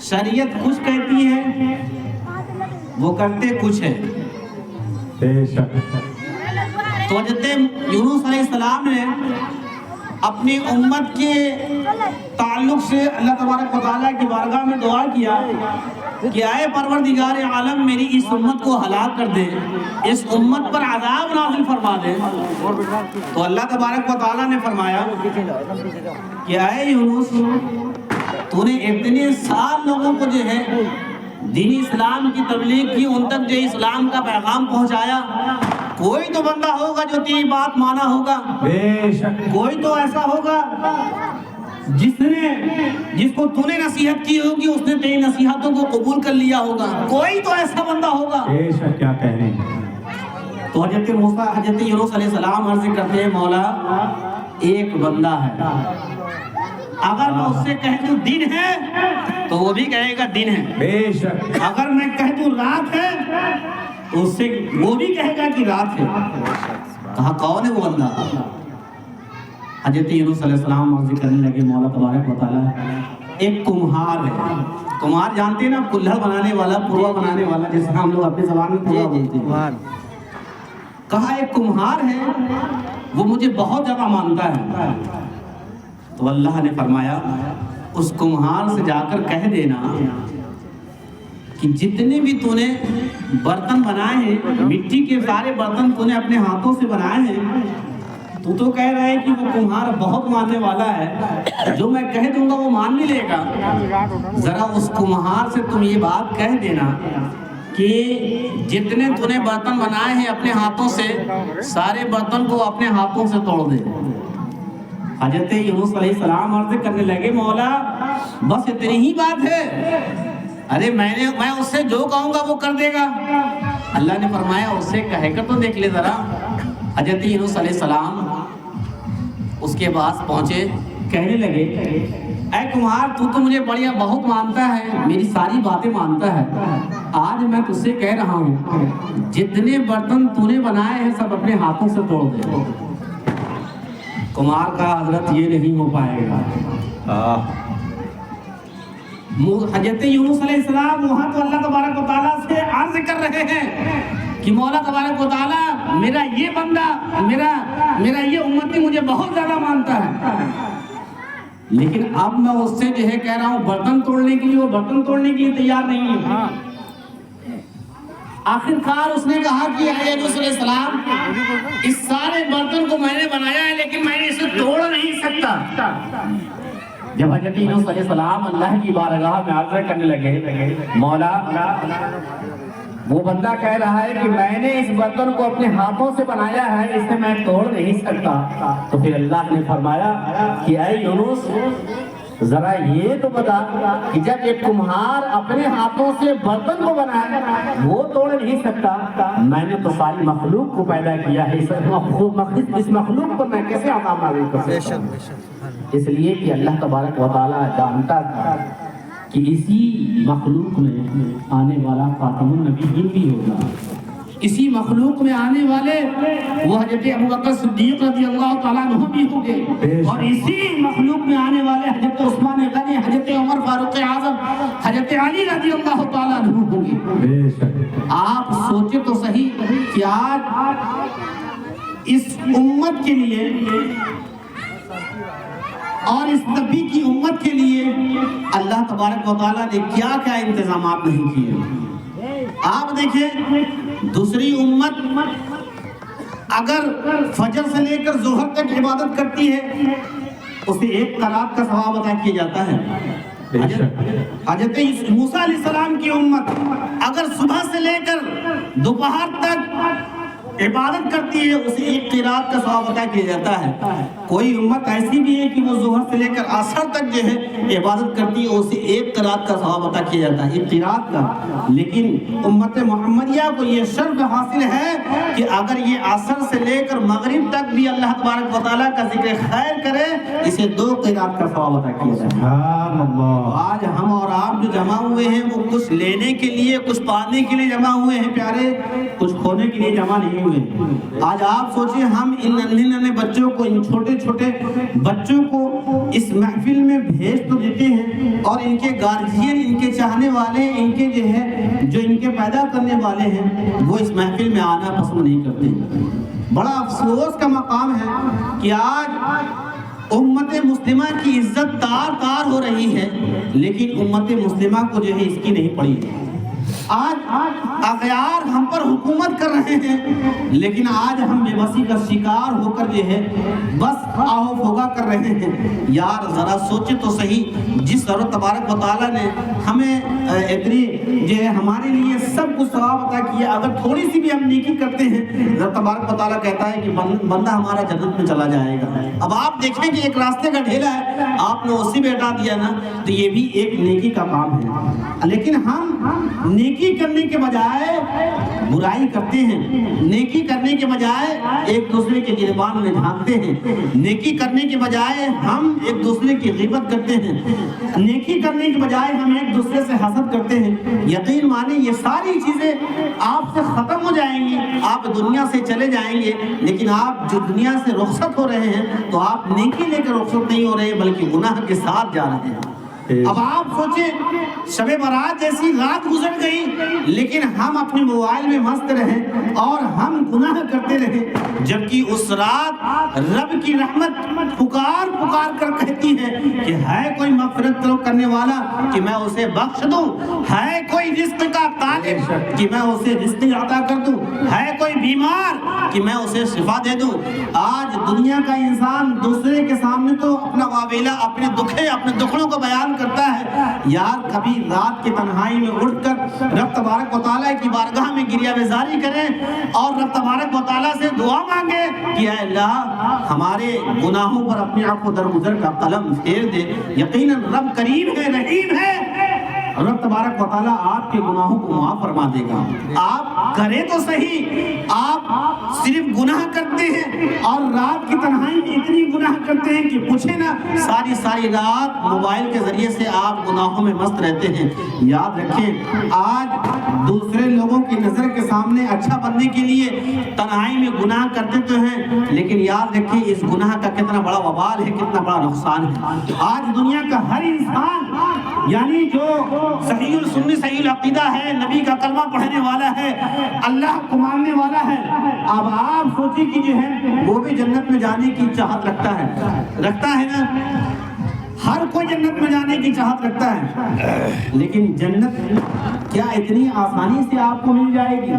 شریعت کچھ کہتی ہے وہ کرتے کچھ ہے۔ تو حضرت یونس علیہ السلام نے اپنی امت کے تعلق سے اللہ تبارک و تعالیٰ کی بارگاہ میں دعا کیا کہ اے پروردگار عالم میری اس امت کو ہلاک کر دے، اس امت پر عذاب نازل فرما دے۔ تو اللہ تبارک و تعالیٰ نے فرمایا کہ اے یونس تو نے اتنے سال لوگوں کو جو ہے دین اسلام کی تبلیغ کی، ان تک جو اسلام کا پیغام پہنچایا، کوئی تو بندہ ہوگا جو تیری بات مانا ہوگا، کوئی تو ایسا ہوگا جس کو تو نے نصیحت کی ہوگی، اس نے تیری نصیحتوں کو قبول کر لیا ہوگا، کوئی تو ایسا بندہ ہوگا۔ کیا کہنے ہیں۔ تو حضرت یونس علیہ السلام عرض کرتے ہیں مولا ایک بندہ ہے، اگر میں اس سے کہہ دوں دن ہے تو وہ بھی کہے گا دن ہے، بے شک اگر میں کہہ دوں رات ہے تو اس سے وہ بھی کہے گا کہ رات ہے۔ کہا کون ہے وہ بندہ؟ حضرت یونس علیہ السلام عرض کرنے لگے مولا تبارک و تعالیٰ ایک کمہار ہے۔ کمہار جانتے ہیں نا، کلہڑ بنانے والا، پروا بنانے والا، جیسے ہم لوگ اپنی زبان میں پروا بولتے ہیں۔ کہا ایک کمہار ہے وہ مجھے بہت زیادہ مانتا ہے۔ تو اللہ نے فرمایا اس کمہار سے جا کر کہہ دینا کہ جتنے بھی تو نے برتن بنائے ہیں، مٹی کے سارے برتن تو نے اپنے ہاتھوں سے بنائے ہیں، تو کہہ رہا ہے کہ وہ کمہار بہت ماننے والا ہے، جو میں کہہ دوں گا وہ مان بھی لے گا۔ ذرا اس کمہار سے تم یہ بات کہہ دینا کہ جتنے تو نے برتن بنائے ہیں اپنے ہاتھوں سے، سارے برتن کو اپنے ہاتھوں سے توڑ دے۔ حضرت یونس علیہ السلام عرض کرنے لگے مولا بس اتنی ہی بات ہے، ارے میں اس سے جو کہوں گا وہ کر دے گا۔ اللہ نے فرمایا اس سے کہے کر تو دیکھ لے ذرا۔ حضرت یونس علیہ السلام اس کے پاس پہنچے، کہنے لگے اے کمہار تو مجھے بڑھیا بہت مانتا ہے، میری ساری باتیں مانتا ہے، آج میں تجھ سے کہہ رہا ہوں جتنے برتن تو نے بنائے ہیں سب اپنے ہاتھوں سے توڑ دے۔ کمہار کا حضرت یہ نہیں ہو پائے گا۔ حضرت یونس علیہ السلام وہاں تو اللہ تبارک و تعالیٰ سے عرض کر رہے ہیں کہ مولا تبارک و تعالیٰ میرا یہ بندہ میرا یہ امتی مجھے بہت زیادہ مانتا ہے، لیکن اب میں اس سے جو ہے کہہ رہا ہوں برتن توڑنے کے لیے، وہ برتن توڑنے کے لیے تیار نہیں ہے۔ آخر کار اس نے کہا کہ اے یونس علیہ السلام اس سارے برتن کو میں نے بنایا ہے لیکن میں نے اسے توڑ نہیں سکتا۔ جب حضرت یونس علیہ السلام اللہ کی بارگاہ میں عرض کرنے لگے مولا وہ بندہ کہہ رہا ہے کہ میں نے اس برتن کو اپنے ہاتھوں سے بنایا ہے، اسے میں توڑ نہیں سکتا، تو پھر اللہ نے فرمایا کہ اے یونس ذرا یہ تو بتا کہ جب ایک کمہار اپنے ہاتھوں سے برتن کو بنایا وہ توڑ نہیں سکتا، میں نے تو ساری مخلوق کو پیدا کیا ہے، اس مخلوق کو میں کیسے عذاب نازل کر سکتا ہوں؟ اس لیے کہ اللہ تبارک و تعالیٰ جانتا تھا کہ اسی مخلوق میں آنے والا خاتم النبیین بھی ہوگا، اسی مخلوق میں آنے والے وہ حضرت ابوبکر صدیق رضی اللہ تعالیٰ عنہ بھی ہوں گے، اور اسی مخلوق میں آنے والے حضرت عثمان غنی، حضرت عمر فاروق اعظم، حضرت علی رضی اللہ تعالیٰ عنہ ہوں گے۔ آپ سوچے تو صحیح کہ آج اس امت کے لیے اور اس نبی کی امت کے لیے اللہ تبارک و تعالیٰ نے کیا کیا انتظامات نہیں کیے۔ آپ دیکھیں دوسری امت اگر فجر سے لے کر ظہر تک عبادت کرتی ہے اسے ایک قرات کا ثواب عطا کیا جاتا ہے۔ حضرت موسیٰ علیہ السلام کی امت اگر صبح سے لے کر دوپہر تک عبادت کرتی ہے اسے ایک قرات کا ثواب عطا کیا جاتا ہے۔ کوئی امت ایسی بھی ہے کہ وہ ظہر سے لے کر عصر تک جو ہے عبادت کرتی ہے اسے ایک قرات کا ثواب عطا کیا جاتا ہے، ایک قرات کا۔ لیکن امت محمدیہ کو یہ شرف حاصل ہے کہ اگر یہ عصر سے لے کر مغرب تک بھی اللہ تبارک و تعالیٰ کا ذکر خیر کرے اسے 2 قرات کا ثواب عطا کیا جاتا ہے۔ آج ہم اور آپ جو جمع ہوئے ہیں وہ کچھ لینے کے لیے کچھ پانے کے لیے جمع ہوئے ہیں پیارے، کچھ کھونے کے لیے جمع نہیں ہوئے۔ آج آپ سوچیں ہم ان ننھے ننھے بچوں کو، ان چھوٹے چھوٹے بچوں کو اس محفل میں بھیج تو دیتے ہیں اور ان کے گارجین، ان کے چاہنے والے، ان کے جو ان کے پیدا کرنے والے ہیں وہ اس محفل میں آنا پسند نہیں کرتے۔ بڑا افسوس کا مقام ہے کہ آج امت مسلمہ کی عزت تار تار ہو رہی ہے، لیکن امت مسلمہ کو اس کی نہیں پڑی۔ آج اغیار ہم پر حکومت کر رہے ہیں، لیکن آج ہم بے بسی کا شکار ہو کر بس آہو فوگا کر رہے ہیں۔ یار ذرا سوچے تو صحیح، جس رب تبارک و تعالیٰ نے ہمیں اتنی ہمارے لیے سب کچھ ثواب عطا کیا، اگر تھوڑی سی بھی ہم نیکی کرتے ہیں، رب تبارک و تعالیٰ کہتا ہے کہ بندہ ہمارا جنت میں چلا جائے گا۔ اب آپ دیکھیں کہ ایک راستے کا ڈھیلا ہے، آپ نے اسی پہ ہٹا دیا نا، تو یہ بھی ایک نیکی کا کام ہے۔ لیکن ہم نیکی کرنے کے بجائے برائی کرتے ہیں، نیکی کرنے کے بجائے ایک دوسرے کے گریبان میں جھانکتے ہیں، نیکی کرنے کے بجائے ہم ایک دوسرے کی غیبت کرتے ہیں، نیکی کرنے کے بجائے ہم ایک دوسرے سے حسد کرتے ہیں۔ یقین مانیں یہ ساری چیزیں آپ سے ختم ہو جائیں گی، آپ دنیا سے چلے جائیں گے، لیکن آپ جو دنیا سے رخصت ہو رہے ہیں تو آپ نیکی لے کر رخصت نہیں ہو رہے بلکہ گناہ کے ساتھ جا رہے ہیں۔ اب آپ سوچیں شب برات جیسی رات گزر گئی، لیکن ہم اپنے موبائل میں مست رہے اور ہم گناہ کرتے رہے، جبکہ اس رات رب کی رحمت پکار پکار کر کہتی ہے کہ ہے کوئی مغفرت کرنے والا کہ میں اسے بخش دوں، ہے کوئی رزق کا طالب کہ میں اسے رزق عطا کر دوں، ہے کوئی بیمار کہ میں اسے شفا دے دوں۔ آج دنیا کا انسان دوسرے کے سامنے تو اپنا واویلا، اپنے دکھے، اپنے دکھڑوں کو بیان کرتا ہے، یار کبھی رات کی تنہائی میں اٹھ کر رب تبارک و تعالیٰ کی بارگاہ میں گریہ بیزاری کریں اور رب تبارک و تعالیٰ سے دعا مانگے کہ اے اللہ ہمارے گناہوں پر اپنے آپ کو درگزر کا قلم پھیر دے۔ یقیناً رب کریم ہے، رحیم ہے، رب تبارک و تعالیٰ آپ کے گناہوں کو معاف فرما دے گا۔ آپ کریں تو صحیح، آپ صرف گناہ کرتے ہیں اور رات کی تنہائی میں اتنی گناہ کرتے ہیں کہ پوچھیں نا، ساری رات موبائل کے ذریعے سے آپ گناہوں میں مست رہتے ہیں۔ یاد رکھیں آج دوسرے لوگوں کی نظر کے سامنے اچھا بننے کے لیے تنہائی میں گناہ کرتے تو ہیں، لیکن یاد رکھیں اس گناہ کا کتنا بڑا وبال ہے، کتنا بڑا نقصان ہے۔ آج دنیا کا ہر انسان یعنی جو صحیح السنی صحیح العقیدہ ہے، نبی کا کلمہ پڑھنے والا ہے، اللہ کو ماننے والا ہے، اب آپ سوچیں کہ وہ بھی جنت میں جانے کی چاہت رکھتا ہے نا، ہر کوئی جنت میں جانے کی چاہت رکھتا ہے، لیکن جنت کیا اتنی آسانی سے آپ کو مل جائے گی؟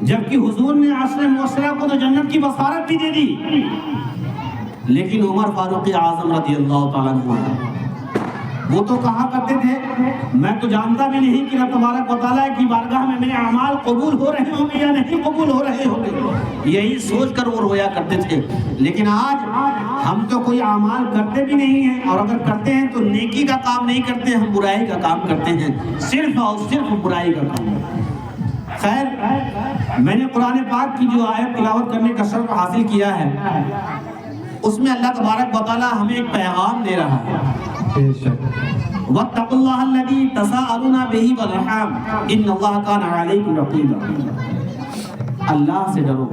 جبکہ حضور نے عشر مبشرہ کو تو جنت کی بشارت بھی دے دی، لیکن عمر فاروق اعظم رضی اللہ تعالیٰ عنہ وہ تو کہا کرتے تھے میں تو جانتا بھی نہیں کہ رب تبارک و تعالیٰ کی بارگاہ میں میرے اعمال قبول ہو رہے ہوں گے یا نہیں قبول ہو رہے ہوں گے، یہی سوچ کر وہ رویا کرتے تھے۔ لیکن آج ہم تو کوئی اعمال کرتے بھی نہیں ہیں، اور اگر کرتے ہیں تو نیکی کا کام نہیں کرتے، ہم برائی کا کام کرتے ہیں، صرف اور صرف برائی کا کام۔ خیر، میں نے قرآن پاک کی جو آیت تلاوت کرنے کا شرف حاصل کیا ہے، اس میں اللہ تبارک و تعالیٰ ہمیں ایک پیغام دے رہا ہے، وَاتَّقُوا اللَّهَ الَّذِي تَسَاءَلُونَ بِهِ وَالْأَرْحَامَ إِنَّ اللَّهَ كَانَ عَلَيْكُمْ رَقِيبًا۔ اللہ سے ڈرو،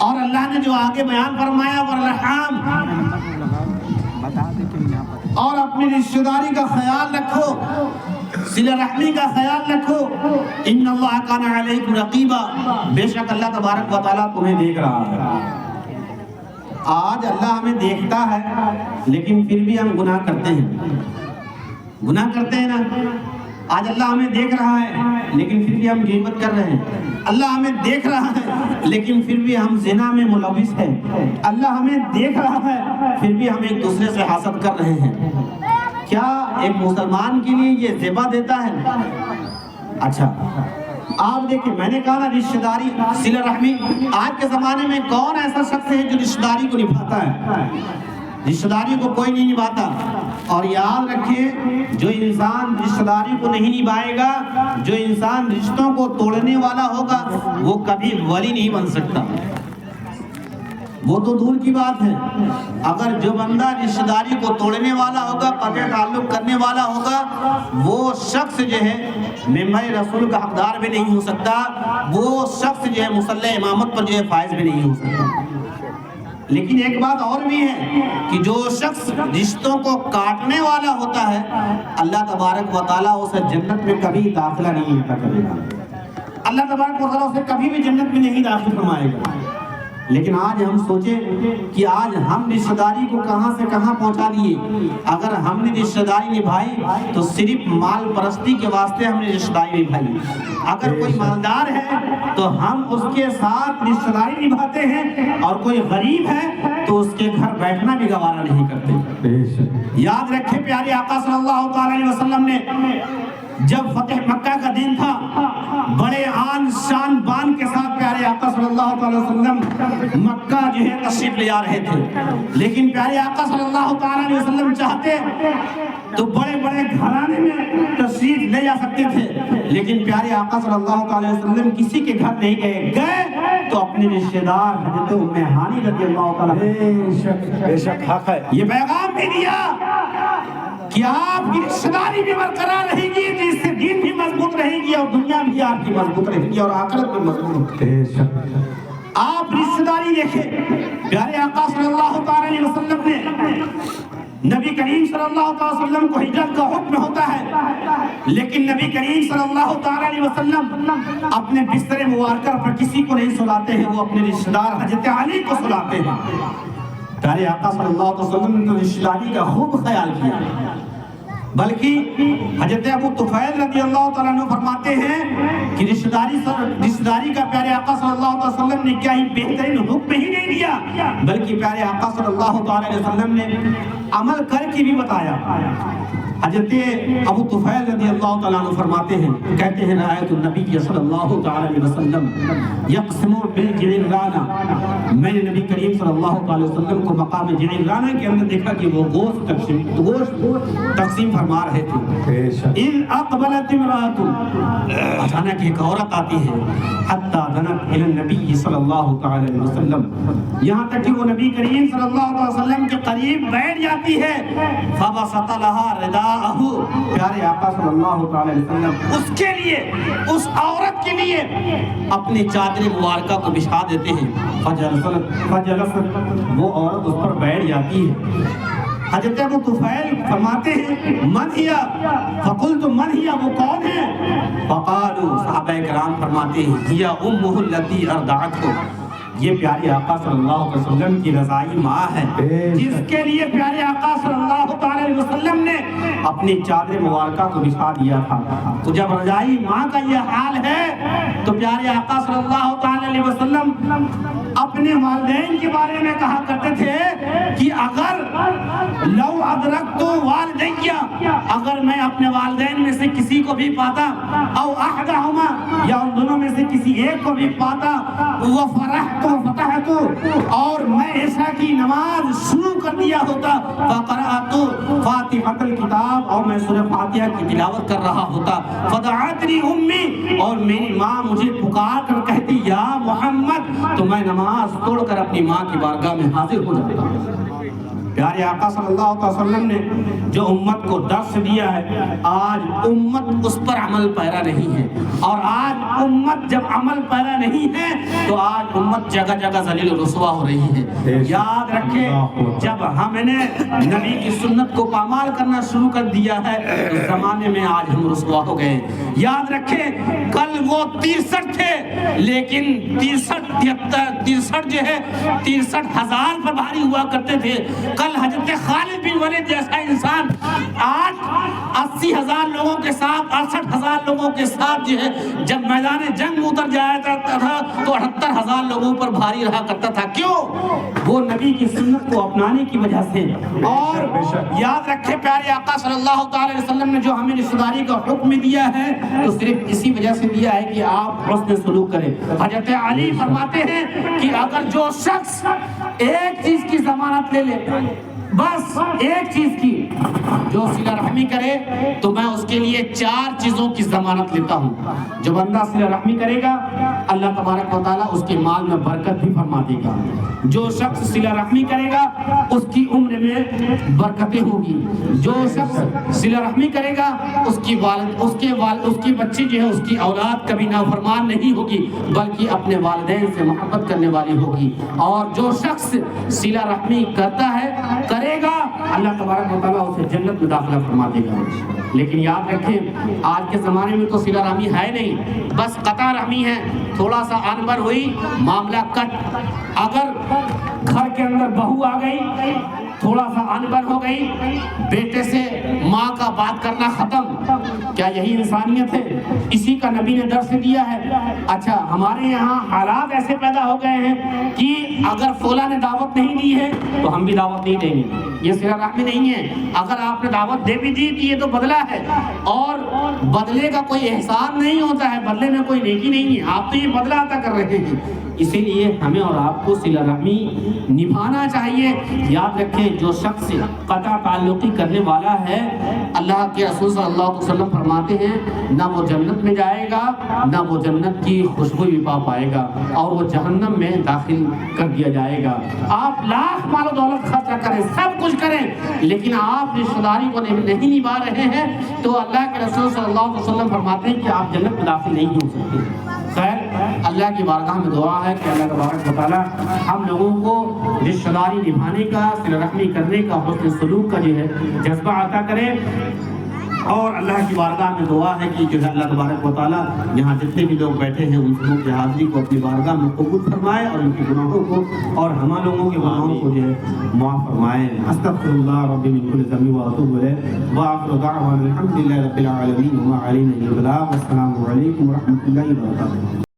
اور اللہ نے جو آگے بیان فرمایا وَالْأَرْحَامَ، اور اپنی رشتہ داری کا خیال رکھو، صلہ رحمی کا خیال رکھو، ان اللہ کان علیکم رقیبا، بے شک اللہ تبارک و تعالیٰ تمہیں دیکھ رہا ہے۔ آج اللہ ہمیں دیکھتا ہے لیکن پھر بھی ہم گناہ کرتے ہیں نا۔ آج اللہ ہمیں دیکھ رہا ہے لیکن پھر بھی ہم غیبت کر رہے ہیں، اللہ ہمیں دیکھ رہا ہے لیکن پھر بھی ہم زنا میں ملوث ہیں، اللہ ہمیں دیکھ رہا ہے پھر بھی ہم ایک دوسرے سے حسد کر رہے ہیں۔ کیا ایک مسلمان کے لیے یہ زیبا دیتا ہے؟ اچھا آپ دیکھیں، میں نے کہا نا رشتہ داری، صلہ رحمی، آج کے زمانے میں کون ایسا شخص ہے جو رشتہ داری کو نبھاتا ہے؟ رشتہ داری کو کوئی نہیں نبھاتا۔ اور یاد رکھیں جو انسان رشتہ داری کو نہیں نبھائے گا، جو انسان رشتوں کو توڑنے والا ہوگا، وہ کبھی ولی نہیں بن سکتا۔ وہ تو دور کی بات ہے، اگر جو بندہ رشتہ داری کو توڑنے والا ہوگا، قطع تعلق کرنے والا ہوگا، وہ شخص جو ہے ممبر رسول کا حقدار بھی نہیں ہو سکتا، وہ شخص جو ہے مصلی امامت پر جو ہے فائز بھی نہیں ہو سکتا۔ لیکن ایک بات اور بھی ہے کہ جو شخص رشتوں کو کاٹنے والا ہوتا ہے اللہ تبارک و تعالیٰ اسے جنت میں کبھی داخلہ نہیں عطا کرے گا. اللہ تبارک و تعالیٰ اسے کبھی بھی جنت میں نہیں داخل فرمائے گا. لیکن آج ہم سوچیں کہ آج ہم رشتہ داری کو کہاں سے کہاں پہنچا دیے. اگر ہم نے رشتہ داری نبھائی تو صرف مال پرستی کے واسطے ہم نے رشتہ داری نبھائی. اگر کوئی مالدار ہے تو ہم اس کے ساتھ رشتہ داری نبھاتے ہیں، اور کوئی غریب ہے تو اس کے گھر بیٹھنا بھی گوارا نہیں کرتے. یاد رکھیں پیارے آقا صلی اللہ تعالی علیہ وسلم نے جب فتح مکہ کا دن تھا، بڑے آن شان بان کے ساتھ پیارے آقا صلی اللہ علیہ وسلم مکہ جو ہے تشریف لے آ رہے تھے. لیکن پیارے آقا صلی اللہ علیہ وسلم چاہتے تو بڑے بڑے گھرانے میں تشریف لے جا سکتے تھے، لیکن پیارے آقا صلی اللہ علیہ وسلم کسی کے گھر نہیں گئے تو اپنے رشتہ دار حضرت ام ہانی رضی اللہ تعالیٰ بے شک حق ہے. یہ پیغام بھی دیا کہ آپ کی رشتہ داری بھی برقرار رہے گی، جس سے دین بھی مضبوط رہے گی اور دنیا بھی آپ کی مضبوط رہے گی اور آخرت بھی مضبوط رہے گی. آپ رشتہ داری دیکھیں، پیارے آقا صلی اللہ علیہ وسلم نے نبی کریم صلی اللہ علیہ وسلم کو ہجرت کا حکم ہوتا ہے، لیکن نبی کریم صلی اللہ علیہ وسلم اپنے بستر مبارکہ پر کسی کو نہیں سلاتے ہیں، وہ اپنے رشتہ دار حضرت علی کو سلاتے ہیں. پیارے آقا صلی اللہ علیہ وسلم نے رشتہ داری کا خوب خیال کیا. بلکہ حضرت ابو طفیل رضی اللہ تعالیٰ عنہ فرماتے ہیں کہ رشتہ داری کا پیارے آقا صلی اللہ علیہ وسلم نے کیا ہی بہترین حکم ہی نہیں دیا، بلکہ پیارے آقا صلی اللہ علیہ وسلم نے عمل کر کے بھی بتایا. حضرت ابو طفیل رضی اللہ تعالیٰ عنہ فرماتے ہیں، کہتے ہیں رأیت النبی صلی اللہ علیہ وسلم یقسم بالجعرانہ، میں نے نبی کریم صلی اللہ علیہ وسلم کو مقام جعرانہ کے اندر دیکھا کہ وہ گوشت تقسیم فرما رہے تھے. ان اقبلت امرأۃ، اچانک ایک عورت آتی ہے، حتی دنت الی النبی صلی اللہ علیہ وسلم، یہاں تک کہ وہ نبی کریم صلی اللہ علیہ وسلم کے قریب بیٹھ جاتی ہے. فبسط لها رداءہ، پیارے آقا صلی اللہ علیہ وسلم اس کے لیے، اس عورت کے لیے اپنی چادر مبارکہ کو بچھا دیتے ہیں. فجلست، وہ عورت اس پر بیٹھ جاتی ہے. حضرت ابو طفیل فرماتے ہیں من ہیا، فقلت من ہیا، وہ کون ہے؟ فقالوا، صحابہ کرام فرماتے ہیں ہیا امہ التی ارضعتہ، یہ پیارے آقا صلی اللہ علیہ وسلم کی رضائی ماں ہے، جس کے لیے پیارے آقا صلی اللہ علیہ وسلم نے اپنی چادر مبارکہ کو بچھا دیا تھا. تو جب رضائی ماں کا یہ حال ہے تو پیارے آقا صلی اللہ علیہ وسلم اپنے والدین کے بارے میں کہا کرتے تھے کہ اگر لو ادرکت والدیہ، اگر میں اپنے والدین میں سے کسی کو بھی پاتا، او احدہما، یا ان دونوں میں سے کسی ایک کو بھی پاتا، وفرحت فتحت، اور میں عشاء کی نماز شروع کر دیا ہوتا، فقرأت فاتحۃ الکتاب، اور میں سورہ فاتحہ کی تلاوت کر رہا ہوتا، فدعتنی امی، اور میری ماں مجھے پکار کر کہتی یا محمد، تو میں نماز توڑ کر اپنی ماں کی بارگاہ میں حاضر ہو جاتا. پیارے آقا صلی اللہ علیہ وسلم نے جو امت کو درس دیا ہے، آج امت اس پر عمل پیرا نہیں ہے، اور آج امت جب عمل پیرا نہیں ہے تو آج امت جگہ جگہ ذلیل و رسوا ہو رہی ہے. یاد رکھیں جب ہم نے نبی کی سنت کو پامال کرنا شروع کر دیا ہے اس زمانے میں آج ہم رسوا ہو گئے. یاد رکھیں کل وہ 63 تھے، لیکن 63 جو ہے 63,000 پر بھاری ہوا کرتے تھے. کل حضرت خالد بن ولید جیسا انسان آج 80,000 لوگوں کے ساتھ 68,000 لوگوں کے ساتھ جو ہے جب میدان جنگ اتر جایا کرتا تھا تو 78,000 لوگوں پر بھاری رہا کرتا تھا. کیوں؟ وہ نبی کی سنت کو اپنانے کی وجہ سے. اور یاد رکھے پیارے آقا صلی اللہ علیہ وسلم نے جو ہمیں رشتہ داری کا حکم دیا ہے تو صرف اسی وجہ سے دیا ہے کہ آپ حسن سلوک کریں. حضرت علی فرماتے ہیں کہ اگر جو شخص ایک چیز کی ضمانت لے لے، بس ایک چیز کی، جو صلہ رحمی کرے تو میں اس کے لیے 4 چیزوں کی ضمانت لیتا ہوں۔ جو بندہ صلہ رحمی کرے گا اللہ تبارک و تعالیٰ اس کے مال میں برکت بھی فرما دے گا۔ جو شخص صلہ رحمی کرے گا اس کی عمر میں برکتیں ہوگی۔ جو شخص صلہ رحمی کرے گا اس کی بچی جو ہے اس کی اولاد کبھی نافرمان نہیں ہوگی بلکہ اپنے والدین سے محبت کرنے والی ہوگی۔ اور جو شخص صلہ رحمی کرتا ہے کرے گا اللہ تبارک و تعالیٰ اسے جنت میں داخلہ فرما دے گا۔ لیکن یاد رکھیں آج کے زمانے میں تو صلہ رحمی ہے نہیں، بس قطع رحمی ہے۔ تھوڑا سا انبر ہوئی معاملہ کٹ۔ اگر گھر کے اندر بہو آ گئی تھوڑا سا انبر ہو گئی بیٹے سے ماں کا بات کرنا ختم۔ کیا یہی انسانیت ہے؟ اسی کا نبی نے درس دیا ہے۔ اچھا ہمارے یہاں حالات ایسے پیدا ہو گئے ہیں کہ اگر فلاں نے دعوت نہیں دی ہے تو ہم بھی دعوت نہیں دیں گے۔ یہ صلہ رحمی نہیں ہے۔ اگر آپ نے دعوت دے بھی دی تو یہ تو بدلہ ہے، اور بدلے کا کوئی احسان نہیں ہوتا ہے، بدلے میں کوئی نیکی نہیں ہے، آپ تو یہ بدلہ عطا کر رہے ہیں۔ اسی لیے ہمیں اور آپ کو صلہ رحمی نبھانا چاہیے۔ یاد رکھیں جو شخص قطع تعلقی کرنے والا ہے اللہ کے رسول صلی اللہ علیہ وسلم فرماتے ہیں نہ وہ جنت میں جائے گا نہ وہ جنت کی خوشبو بھی پا پائے گا، اور وہ جہنم میں داخل کر دیا جائے گا۔ آپ لاکھ مال و دولت خرچہ کریں، سب کچھ کریں، لیکن آپ رشتہ داری کو نہیں نبھا رہے ہیں تو اللہ کے رسول صلی اللہ علیہ وسلم فرماتے ہیں کہ آپ جنت میں داخل نہیں ہو سکتے۔ خیر اللہ کی بارگاہ میں دعا ہے کہ اللہ تبارک و تعالیٰ ہم لوگوں کو رشتہ داری نبھانے کا، صلہ رحمی کرنے کا، حسن سلوک کا جو ہے جذبہ عطا کرے۔ اور اللہ کی بارگاہ میں دعا ہے کہ جو ہے اللہ تبارک و تعالیٰ یہاں جتنے بھی لوگ بیٹھے ہیں ان سب کی حاضری کو اپنی بارگاہ میں قبول فرمائے اور ان کے گناہوں کو اور ہم لوگوں کے گناہوں کو جو ہے معاف فرمائے۔ استغفر اللہ ربی من کل ذنب واتوب الیہ وآخر دعوانا الحمد للہ رب العالمین وما علینا الا البلاغ۔ السلام علیکم ورحمۃ اللہ وبرکاتہ۔